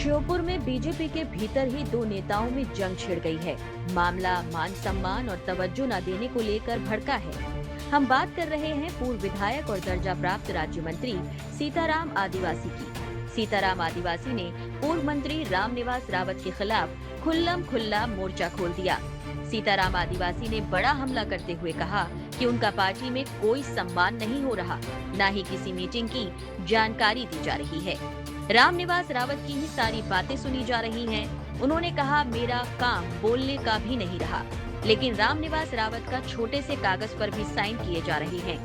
श्योपुर में बीजेपी के भीतर ही दो नेताओं में जंग छिड़ गई है। मामला मान सम्मान और तवज्जो न देने को लेकर भड़का है। हम बात कर रहे हैं पूर्व विधायक और दर्जा प्राप्त राज्य मंत्री सीताराम आदिवासी की। सीताराम आदिवासी ने पूर्व मंत्री रामनिवास रावत के खिलाफ खुल्लम खुल्ला मोर्चा खोल दिया। सीताराम आदिवासी ने बड़ा हमला करते हुए कहा कि उनका पार्टी में कोई सम्मान नहीं हो रहा, न ही किसी मीटिंग की जानकारी दी जा रही है। रामनिवास रावत की ही सारी बातें सुनी जा रही हैं। उन्होंने कहा मेरा काम बोलने का भी नहीं रहा, लेकिन रामनिवास रावत का छोटे से कागज पर भी साइन किए जा रहे हैं।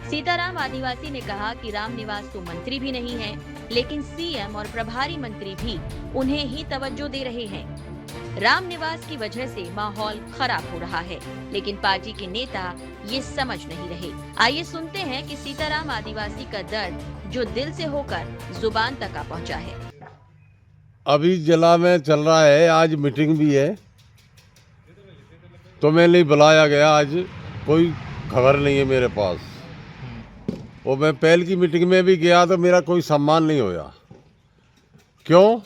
सीताराम आदिवासी ने कहा कि रामनिवास तो मंत्री भी नहीं है, लेकिन सीएम और प्रभारी मंत्री भी उन्हें ही तवज्जो दे रहे हैं। रामनिवास की वजह से माहौल खराब हो रहा है, लेकिन पार्टी के नेता ये समझ नहीं रहे। आइए सुनते हैं कि सीताराम आदिवासी का दर्द जो दिल से होकर जुबान तक आ पहुंचा है। अभी जिला में चल रहा है, आज मीटिंग भी है, तो मैं नहीं बुलाया गया। आज कोई खबर नहीं है मेरे पास। और मैं पहल की मीटिंग में भी गया तो मेरा कोई सम्मान नहीं होया। क्यों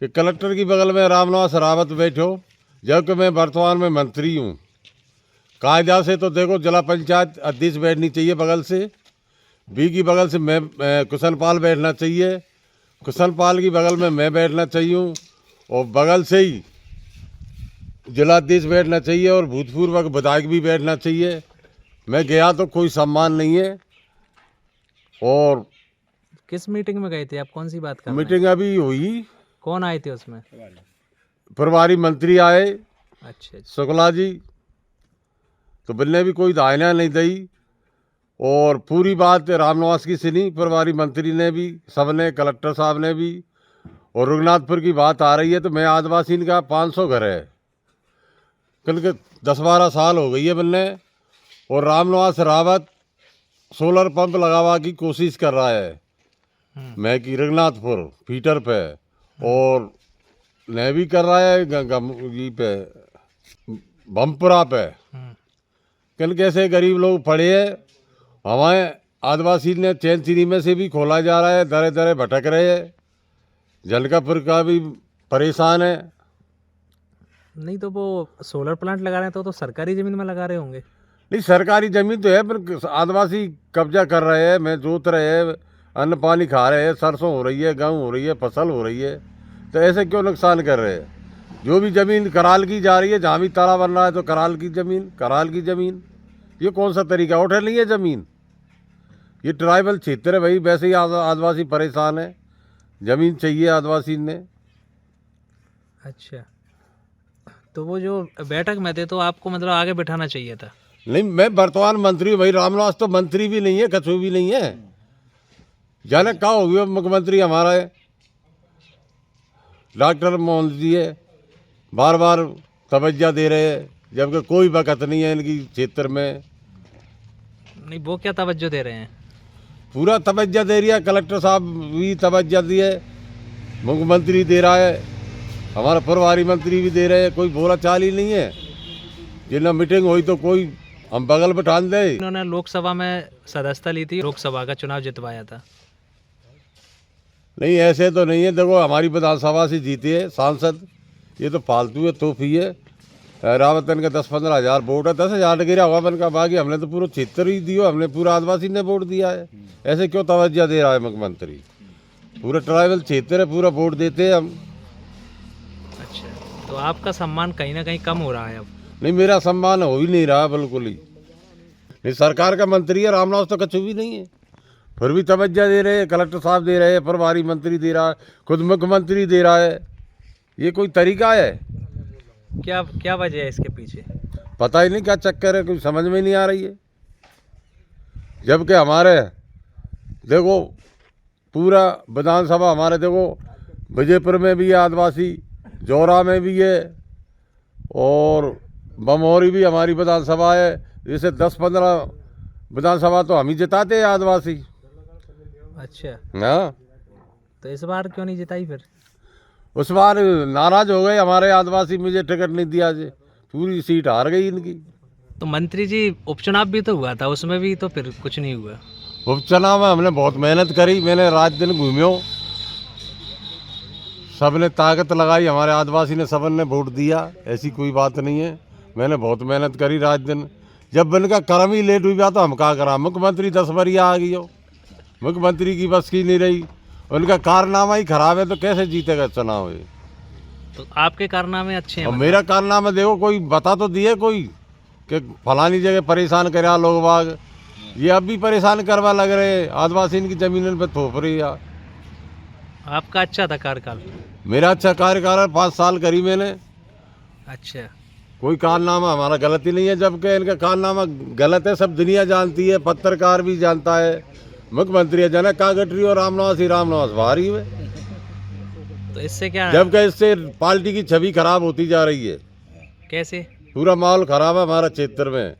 कि कलेक्टर की बगल में रामनिवास रावत बैठो, जबकि मैं वर्तमान में मंत्री हूँ। कायदा से तो देखो जिला पंचायत अध्यक्ष बैठनी चाहिए बगल से, बी की बगल से मैं कुशन पाल बैठना चाहिए, कुशन पाल की बगल में मैं बैठना चाहिए, और बगल से ही जिलाध्यक्ष बैठना चाहिए और भूतपूर्व विधायक भी बैठना चाहिए। मैं गया तो कोई सम्मान नहीं है। और किस मीटिंग में गए थे आप? कौन सी बात कर रहे हैं? मीटिंग अभी हुई, कौन आए थे उसमें? प्रभारी मंत्री आए, अच्छा। शुक्ला जी, तो बिल्ले भी कोई दायना नहीं दी। और पूरी बात रामनिवास की सुनी, प्रभारी मंत्री ने भी, सबने, कलेक्टर साहब ने भी। और रघुनाथपुर की बात आ रही है तो मैं आदिवासी का 500 घर है, कल के 10-12 साल हो गई है बनने। और रामनिवास रावत सोलर पंप लगावा की कोशिश कर रहा है मैं कि रघुनाथपुर फीटर पे, और न भी कर रहा है जी पे बमपुरा पे। कल कैसे गरीब लोग पड़े हैं, हमारे आदिवासी ने चैनसिरी में से भी खोला जा रहा है, दरे दरे भटक रहे हैं। जलकापुर का भी परेशान है। नहीं तो वो सोलर प्लांट लगा रहे हैं तो सरकारी जमीन में लगा रहे होंगे। नहीं, सरकारी जमीन तो है, पर आदिवासी कब्जा कर रहे हैं, मैं जोत रहे हैं, अन्न पानी खा रहे हैं, सरसों हो रही है, गेहूँ हो रही है, फसल हो रही है, तो ऐसे क्यों नुकसान कर रहे हैं? जो भी ज़मीन कराल की जा रही है, जहाँ भी ताला बन रहा है तो कराल की ज़मीन, ये कौन सा तरीका? उठे नहीं है ज़मीन, ये ट्राइबल क्षेत्र है भाई। वैसे ही आदिवासी परेशान है, ज़मीन चाहिए आदिवासी ने। अच्छा, तो वो जो बैठक में थे तो आपको मतलब आगे बिठाना चाहिए था। नहीं, मैं वर्तमान मंत्री भाई, रामनिवास तो मंत्री भी नहीं है, कछु भी नहीं है। जाने क्या हो गया, मुख्यमंत्री हमारा है डॉक्टर मोहन जी है, बार बार तवज्जो दे रहे हैं, जबकि कोई वक़्त नहीं है इनकी क्षेत्र में। नहीं, वो क्या तवज्जो दे रहे हैं? पूरा तवज्जो दे रही है, कलेक्टर साहब भी तवज्जो दिए, मुख्यमंत्री दे रहा है, हमारा प्रभारी मंत्री भी दे रहे हैं। कोई बोला चाल ही नहीं है। जिन्हें मीटिंग हुई तो कोई हम बगल बैठान दे। इन्होंने लोकसभा में सदस्यता ली थी, लोकसभा का चुनाव जितवाया था। नहीं, ऐसे तो नहीं है। देखो, हमारी विधानसभा से जीते है सांसद, ये तो फालतू है, तोहफी है। रावतन का 10-15 हज़ार वोट है, 10,000 गिरा हुआ बन का, बाकी हमने तो पूरा क्षेत्र ही दियो, हमने पूरा आदिवासी ने वोट दिया है। ऐसे क्यों तवज्जो दे रहा है मुख्यमंत्री? पूरा ट्राइबल क्षेत्र है, पूरा वोट देते हैं हम। अच्छा, तो आपका सम्मान कहीं ना कहीं कम हो रहा है अब? नहीं, मेरा सम्मान हो ही नहीं रहा बिल्कुल ही नहीं। सरकार का मंत्री है, रामनिवास तो कछु भी नहीं है, फिर भी तवज्जो दे रहे हैं। कलेक्टर साहब दे रहे हैं, प्रभारी मंत्री दे रहा है, खुद मुख्यमंत्री दे रहा है। ये कोई तरीका है? क्या क्या वजह है इसके पीछे? पता ही नहीं क्या चक्कर है, कुछ समझ में नहीं आ रही है। जबकि हमारे देखो पूरा विधानसभा, हमारे देखो विजयपुर में भी है आदिवासी, जौरा में भी है, और बमोरी भी हमारी विधानसभा है। जैसे 10-15 विधानसभा तो हम ही जिताते हैं आदिवासी। अच्छा, हाँ, तो इस बार क्यों नहीं जिताई फिर? उस बार नाराज हो गए हमारे आदिवासी, मुझे टिकट नहीं दिया जी, पूरी सीट हार गई इनकी। तो मंत्री जी उपचुनाव भी तो हुआ था, उसमें भी तो फिर कुछ नहीं हुआ। उपचुनाव में हमने बहुत मेहनत करी, मैंने रात दिन घूम्यो, सबने ताकत लगाई, हमारे आदिवासी ने सबन ने वोट दिया, ऐसी कोई बात नहीं है। मैंने बहुत मेहनत करी रात दिन। जब इनका कर्म ही लेट हुआ तो हम क्या करा। मुख्यमंत्री 10 बरिया आ गई हो, मुख्यमंत्री की बस की नहीं रही, उनका कारनामा ही खराब है तो कैसे जीतेगा चुनाव ये। तो आपके कारनामे अच्छे हैं और मेरा कारनामा देखो, कोई बता तो दिए कोई कि फलानी जगह परेशान करा लोग बाग, ये अब भी परेशान करवा लग रहे, आदिवासी इनकी जमीन पे थोप रही है। आपका अच्छा था कार्यकाल? मेरा अच्छा कार्यकाल 5 साल करी मैंने। अच्छा, कोई कारनामा हमारा गलत ही नहीं है, जबकि इनका कारनामा गलत है, सब दुनिया जानती है, पत्रकार भी जानता है। मुख्यमंत्री है जनक कागटरी और रामनिवास भारी है, तो इससे क्या जबकि इससे पार्टी की छवि खराब होती जा रही है। कैसे? पूरा माहौल खराब है हमारा क्षेत्र में।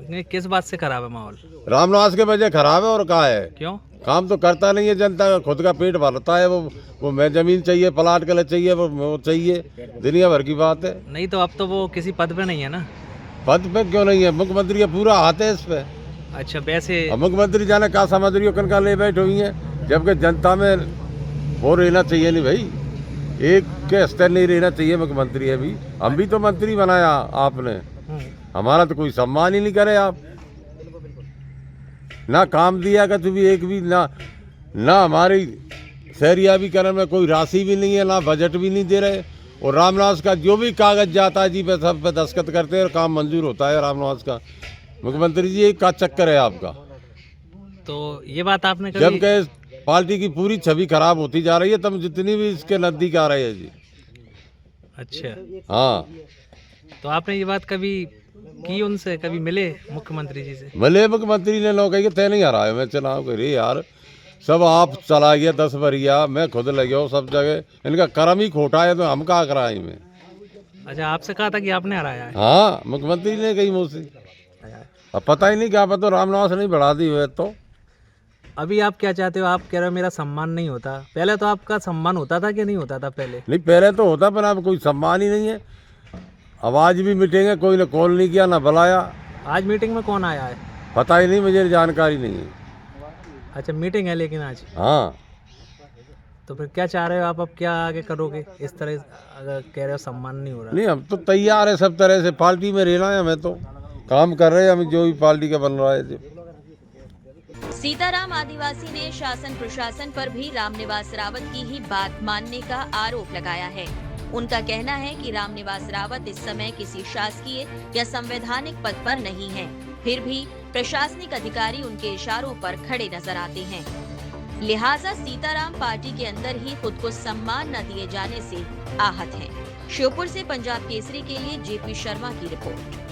नहीं, किस बात से खराब है माहौल? रामनिवास के वजह खराब है और कहा है, क्यों? काम तो करता नहीं है जनता का, खुद का पेट भरता है वो मैं जमीन चाहिए, प्लाट के लिए चाहिए, वो चाहिए, दुनिया भर की बात है। नहीं तो अब तो वो किसी पद पे नहीं है ना। पद पे क्यों नहीं है? मुख्यमंत्री का पूरा हाथ है इस पे। अच्छा, वैसे अब मुख्यमंत्री जाने का समझ रही हो कनका ले बैठे हुई है, जबकि जनता में वो रहना चाहिए नहीं भाई, एक के स्तर नहीं रहना चाहिए मुख्यमंत्री है भी। हम भी तो मंत्री बनाया आपने, हमारा तो कोई सम्मान ही नहीं करे आप, ना काम दिया का तो भी एक भी ना हमारी शहरियाबीकरण में कोई राशि भी नहीं है, ना बजट भी नहीं दे रहे। और रामनिवास का जो भी कागज जाता है जी पे सब पे दस्तखत करते हैं और काम मंजूर होता है रामनिवास का। मुख्यमंत्री जी एक का चक्कर है आपका। तो ये बात आपने कभी जबकि पार्टी की पूरी छवि खराब होती जा रही है, तब जितनी भी इसके नजदीक आ रहे हैं जी। अच्छा, हाँ, तो आपने ये बात कभी की उनसे, कभी मिले मुख्यमंत्री जी से? भले मुख्यमंत्री ने नौकरी तय नहीं हरा है मैं चुनाव करे यार, सब आप चला गया 10 बरिया, मैं खुद लगे हो सब जगह, इनका कर्म ही खोटा है तो हम क्या कराए में। अच्छा, आपसे कहा था कि आपने हराया है? हाँ, मुख्यमंत्री ने कही मुझसे, अब पता ही नहीं क्या पता रामनिवास नहीं बढ़ा दी हुए। तो अभी आप क्या चाहते हो? आप कह रहे हो मेरा सम्मान नहीं होता, पहले तो आपका सम्मान होता था कि नहीं होता था पहले? नहीं, पहले तो होता पर अब कोई सम्मान ही नहीं है। अब आज भी मीटिंग है, कोई ने कॉल नहीं किया ना बुलाया। आज मीटिंग में कौन आया है? पता ही नहीं, मुझे जानकारी नहीं है। अच्छा, मीटिंग है लेकिन आज? हाँ, तो फिर क्या चाह रहे हो आप? अब क्या आगे करोगे इस तरह अगर कह रहे हो सम्मान नहीं हो रहा? नहीं हम तो तैयार है सब तरह से, पार्टी में रहना है हमें, तो काम कर रहे हैं हम जो भी पार्टी का बन रहा है। सीताराम आदिवासी ने शासन प्रशासन पर भी रामनिवास रावत की ही बात मानने का आरोप लगाया है। उनका कहना है कि रामनिवास रावत इस समय किसी शासकीय या संवैधानिक पद पर नहीं है, फिर भी प्रशासनिक अधिकारी उनके इशारों पर खड़े नजर आते हैं। लिहाजा सीताराम पार्टी के अंदर ही खुद को सम्मान न दिए जाने से आहत हैं। श्योपुर से पंजाब केसरी के लिए जेपी शर्मा की रिपोर्ट।